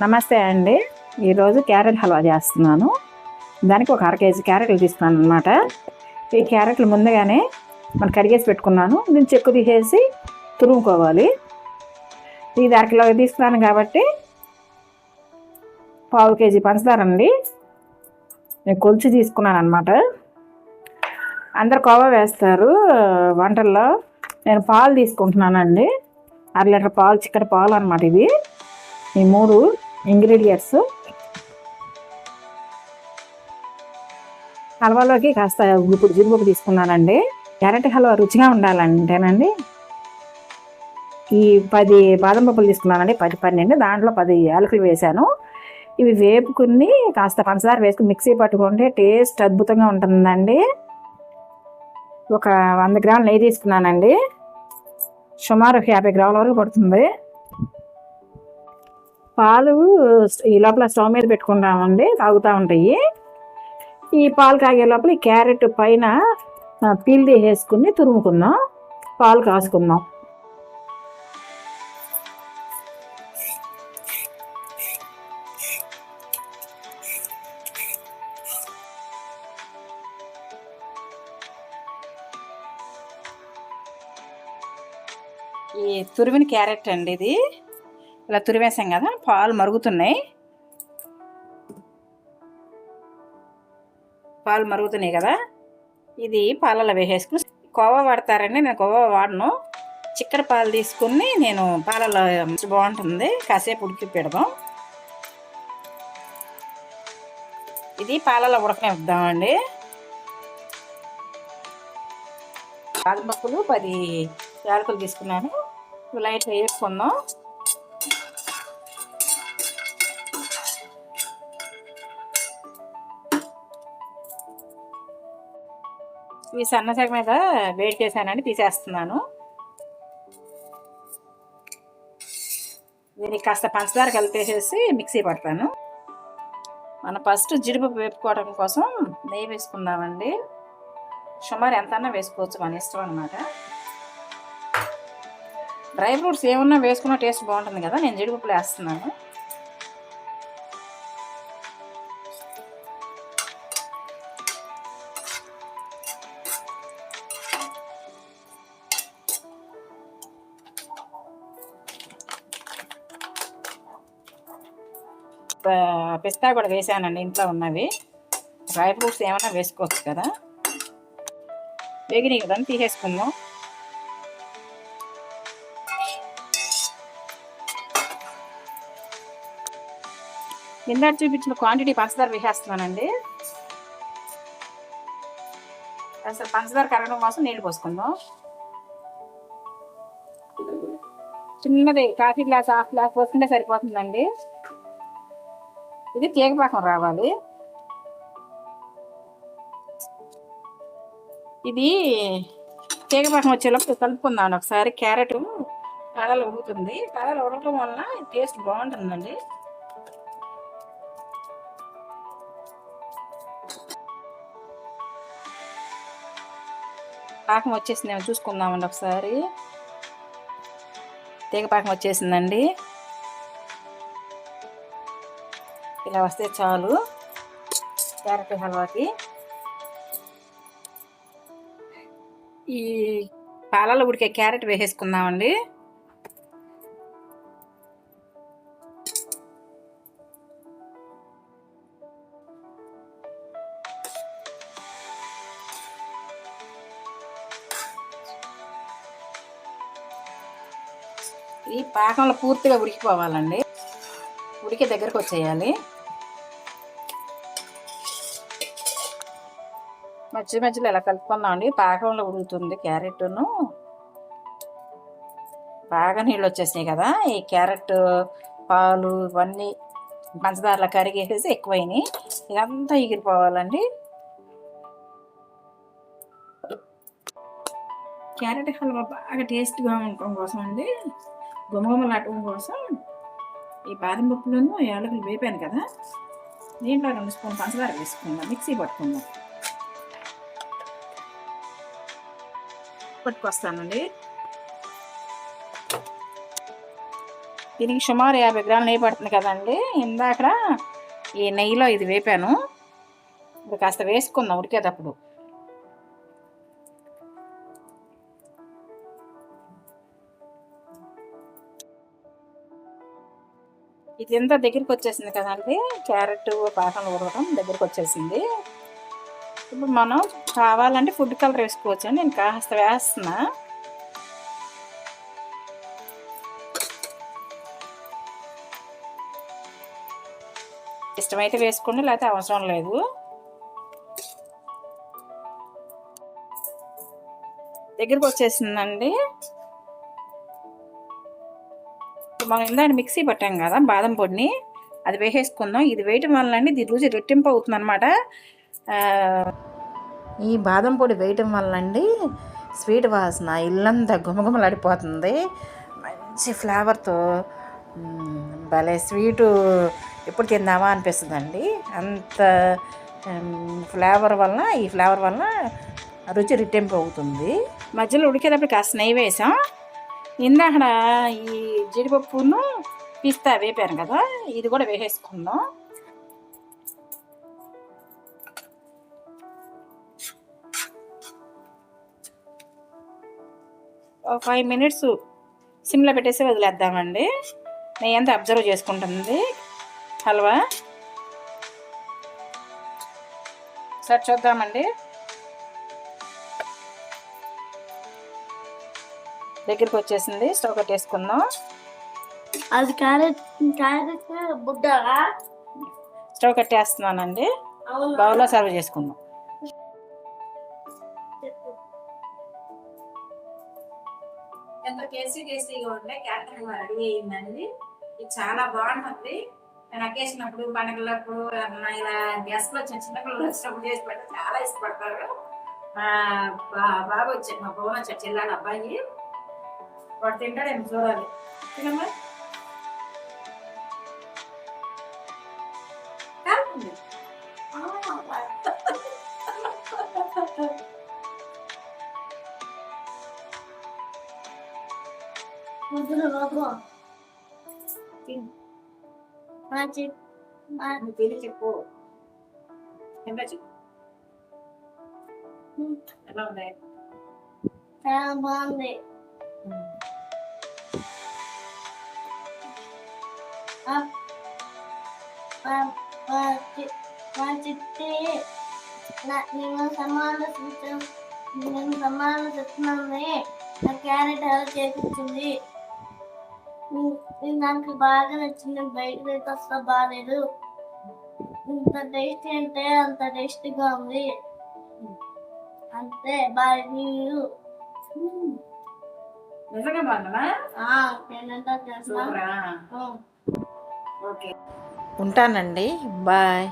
నమస్తే అండి. ఈరోజు క్యారెట్ హల్వా చేస్తున్నాను. దానికి ఒక 1/2 కేజీ క్యారెట్లు తీసుకున్నాను అనమాట. ఈ క్యారెట్లు ముందుగానే మనం కడిగేసి పెట్టుకున్నాను. దీన్ని చెక్కు తీసేసి తురుముకోవాలి. ఇది 1/2 కిలో తీసుకున్నాను కాబట్టి 1/2 కేజీ పంచదార అండి. నేను కొలిచి తీసుకున్నాను అనమాట. అందరు కోవా వేస్తారు వంటల్లో. నేను పాలు తీసుకుంటున్నానండి. 1/2 లీటర్ పాలు, చిక్కటి పాలు అనమాట ఇవి. ఈ 3 ఇంగ్రీడియంట్స్. హల్వాలోకి కాస్త ఇప్పుడు జీడిపప్పు తీసుకున్నానండి. క్యారెట్ హల్వా రుచిగా ఉండాలంటేనండి ఈ 10 బాదం పప్పులు తీసుకున్నానండి. 10-12. దాంట్లో 10 యాలకులు వేశాను. ఇవి వేపుకుని కాస్త పంచదార వేసుకుని మిక్సీ పట్టుకుంటే టేస్ట్ అద్భుతంగా ఉంటుందండి. ఒక 100 గ్రాముల నెయ్యి తీసుకున్నానండి. సుమారు 50 గ్రాముల వరకు పడుతుంది. పాలు ఈ లోపల స్టవ్ మీద పెట్టుకుంటామండి, తాగుతూ ఉంటాయి. ఈ పాలు కాగే లోపల ఈ క్యారెట్ పైన పీల్ తీసేసుకుని తురుముకుందాం, పాలు కాసుకుందాం. ఈ తురిమిన క్యారెట్ అండి ఇది. ఇలా తురివేసాం కదా, పాలు మరుగుతున్నాయి. కదా, ఇది పాలలో వేసేసుకుని కోవా వాడతారండి. నేను కోవా వాడను. చిక్కటి పాలు తీసుకుని నేను పాలలో బాగుంటుంది. కాసేపు ఉడికి పెడదాం. ఇది పాలలో ఉడకనిద్దామండి. బాదం పప్పులు 10 యాలకులు తీసుకున్నాను. లైట్గా వేసుకుందాం. ఇవి సన్నసగ మీద వేడి చేశానండి, తీసేస్తున్నాను. దీనికి కాస్త పంచదార కలిపేసేసి మిక్సీ పడతాను. మనం ఫస్ట్ జీడిపప్పు వేపుకోవడం కోసం నెయ్యి వేసుకుందామండి. సుమారు ఎంతన్నా వేసుకోవచ్చు, మన ఇష్టం అనమాట. డ్రై ఫ్రూట్స్ ఏమన్నా వేసుకున్న టేస్ట్ బాగుంటుంది కదా, నేను జీడిపప్పులు వేస్తున్నాను. పిస్తా కూడా వేసానండి, ఇంట్లో ఉన్నవి. డ్రై ఫ్రూట్స్ ఏమైనా వేసుకోవచ్చు కదా. వేగినాయి కదా, తీసేసుకుందాం. ఇందాక చూపించిన క్వాంటిటీ పంచదార వేసేస్తున్నానండి. అసలు పంచదార కరగడం కోసం నీళ్ళు పోసుకుందాం. చిన్నది కాఫీ గ్లాస్, హాఫ్ గ్లాస్ పోసుకుంటే సరిపోతుందండి. ఇది తీగపాకం రావాలి. ఇది తీగపాకం వచ్చేలోపు కలుపుకుందాం ఒకసారి. క్యారెట్ పాలలో ఉడుకుతుంది. పాలలో ఉడకడం వలన టేస్ట్ బాగుంటుందండి. పాకం వచ్చేసిందేమో చూసుకుందామండి ఒకసారి. తీగపాకం వచ్చేసిందండి. ఇలా వస్తే చాలు క్యారెట్ హల్వాకి. ఈ పాలలో ఉడికే క్యారెట్ వేసేసుకుందామండి. ఈ పాకంలో పూర్తిగా ఉడికిపోవాలండి. ఉడికే దగ్గరకు వచ్చేయాలి. మధ్య మధ్యలో ఇలా కలుపుకుందామండి. పాకంలో ఉడుకుతుంది క్యారెట్ను. బాగా నీళ్ళు వచ్చేసినాయి కదా, ఈ క్యారెట్ పాలు ఇవన్నీ పంచదారలో కరిగేసేసి ఎక్కువైనాయి. ఇదంతా ఎగిరిపోవాలండి. క్యారెట్ హల్వా బాగా టేస్ట్గా ఉండటం కోసం అండి, గుమగుమలాడటం కోసం ఈ బాదం పప్పులను యాలకులు వేపాను కదా, దీంట్లో 2 స్పూన్ పంచదార వేసుకుందాం. మిక్సీ పట్టుకొస్తానండి. దీనికి సుమారు 50 గ్రాములు నెయ్యి పడుతుంది కదండి. ఇందాక ఈ నెయ్యిలో ఇది వేపాను. ఇప్పుడు కాస్త వేసుకుందాం ఉడికేటప్పుడు. ఇది ఎంత దగ్గరికి వచ్చేసింది కదండి. క్యారెట్ పాకంలో ఉడకడం దగ్గరికి వచ్చేసింది. ఇప్పుడు మనం కావాలంటే ఫుడ్ కలర్ వేసుకోవచ్చు అండి. నేను కాస్త వేస్తున్నా. ఇష్టమైతే వేసుకోండి, లేకపోతే అవసరం లేదు. దగ్గరికి వచ్చేసిందండి. మనం ఇందాక మిక్సీ పట్టాం కదా బాదం పొడిని, అది వేసేసుకుందాం. ఇది వేయటం వల్ల అండి దీని రుచి రెట్టింపు అవుతుంది అనమాట. ఈ బాదం పొడి వేయటం వల్ల అండి స్వీట్ వాసన ఇల్లంతా గుమగుమలాడిపోతుంది. మంచి ఫ్లేవర్తో భలే స్వీటు ఎప్పుడు తిందామా అనిపిస్తుందండి. అంత ఫ్లేవర్ వలన రుచి రెట్టింపు అవుతుంది. మధ్యలో ఉడికేటప్పుడు కాస్త నెయ్యి వేసాం. ఇందాక ఈ జీడిపప్పును పిస్తా వేపాను కదా, ఇది కూడా వేసేసుకుందాం. ఒక 5 మినిట్స్ సిమ్లో పెట్టేసి వదిలేద్దామండి. నెయ్యి అంతా అబ్జర్వ్ చేసుకుంటుంది హల్వా. సరే చూద్దామండి. దగ్గరికి వచ్చేసింది. స్టవ్ కట్టేసుకుందాం. అది క్యారెట్ బుడ్డ స్టవ్ కట్టేస్తున్నానండి. బౌల్లో సర్వ్ చేసుకుందాం. ఎంతో కేసీగా ఉండే క్యారెట్ హల్వా రెడీ అయ్యిందండి. ఇది చాలా బాగుంటుంది. నేను అకేసినప్పుడు పండుగలప్పుడు ఇలా గెస్ట్లు వచ్చిన చిన్నపిల్లలు వచ్చినప్పుడు చేసి పెడితే చాలా ఇష్టపడతారు. బాగా వచ్చాడు, మా పవన్ వచ్చాడు, చిల్లాడు అబ్బాయి. వాడు తింటాడు, ఏమి చూడాలి. తినమ్మా. తిని చెప్పు. ఎలా ఉంది? చాలా బాగుంది. నేను సమాధానం చెప్తున్నాను. నా క్యారెట్ ఎలా చేపించింది. నాకు బాగా నచ్చింది. బయట అయితే అసలు బాగాలేదు. ఇంత టేస్టీ అంటే అంత టేస్టీగా ఉంది. అంతే. బాయ్. నిజంగా బాగుందా? నేనంతా చేస్తా. ఉంటానండి. బాయ్.